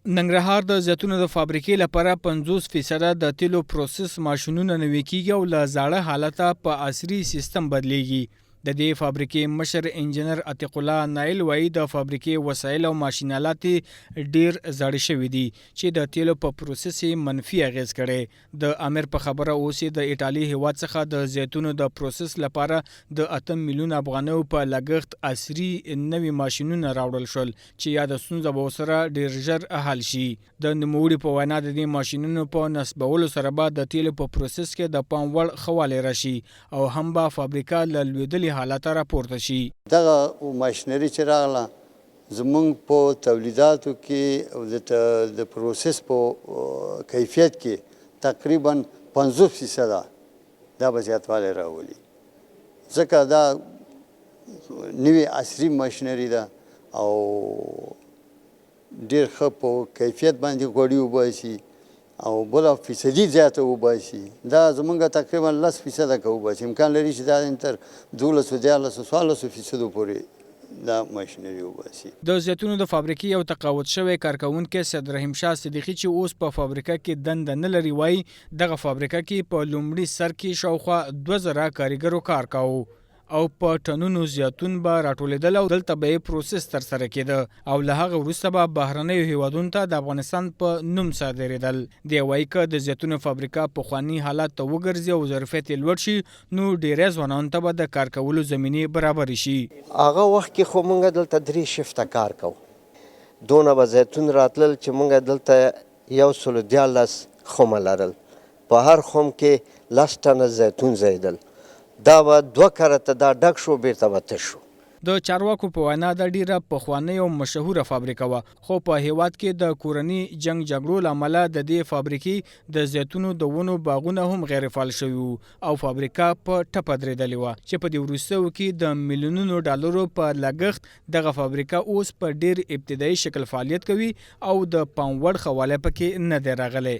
ننګرهار د زیتونو د فابریکې لپاره 50% د تیلو پروسس ماشینونه نوي کیږي او له زاړه حالته په عصري سیستم بدلیږي. د دې فابریکې مشر انجنیر عتیق الله نایل وایي د فابریکې وسایل او ماشینالات ډیر زاړه شوي دي چې د تیلو په پروسس منفي اغیز کړي. د امیر په خبره اوس د ایټالي هیواد څخه د زیتونو د پروسس لپاره د 8 میلیون افغانیو په لګښت عصري نوي ماشینونه راوړل شول چې یا د ستونزه به ورسره ډیر ژر حل شي. د نوموړي په وینا د دې ماشینونو په نصبولو سره به د تیلو په پروسس کې د پام وړ ښه والی راشي او هم به فابریکه له لوېدلې حالت راپورته شي. دغه ماشینري چې راغله زمونږ په تولیداتو کې او د پروسس په کیفیت کې تقریبا 50% دا به زیاتوالی راولي ځکه دا نوې عصري ماشینري ده او ډېر ښه په کیفیت باندې غوړي وباسي او بله فیصدي زیاته وباسي. دا زمونږ تقریبا 10% که وباسي امکان لري چې دا تر 12-14% پورې دا ماشینري وباسي. د زیتونو د فابریکې یو تقاعد شوی کارکوونکی سید رحیم شاه صدیقي چې اوس په فابریکه کې دنده نه لري وایي دغه فابریکه کې په لومړي سر کې شاوخوا 2000 کارګرو کار کاوه او په ټنونو زیتون به راټولېدل او دلته به یې پروسس ترسره کېده او له هغه وروسته به بهرنیو هیوادونو ته د افغانستان په نوم صادرېدل. دی وایي که د زیتونو فابریکه پخواني حالت ته وګرځي او ظرفیت یې لوړ شي نو ډېری ځوانانو ته به د کار کولو زمینې برابرې شي. هغه وخت کې خو موږ دلته 3 شفته کار کوو دونه به زیتون راتلل چې موږ دلته 114 خمه لرل په هر خم کې 10 ټنه زیتون زیدل دا به 2 کرته دا ډک شو بیرته به تش شو. د چارواکو په وینا دا ډیره پخوانۍ او مشهوره فابریکه وه خو په هیواد کې د کورني جنګ جګړو له امله د دې فابریکې د زیتونو د ونو باغونه هم غیر فعال شوي وو او فابریکه په ټپه درېدلې وه چې په دې وروستیو کې د میلیونونو ډالرو په لګښت دغه فابریکه اوس په ډیر ابتدایي شکل فعالیت کوي او د پام وړ ښه والی پکې نه دی راغلی.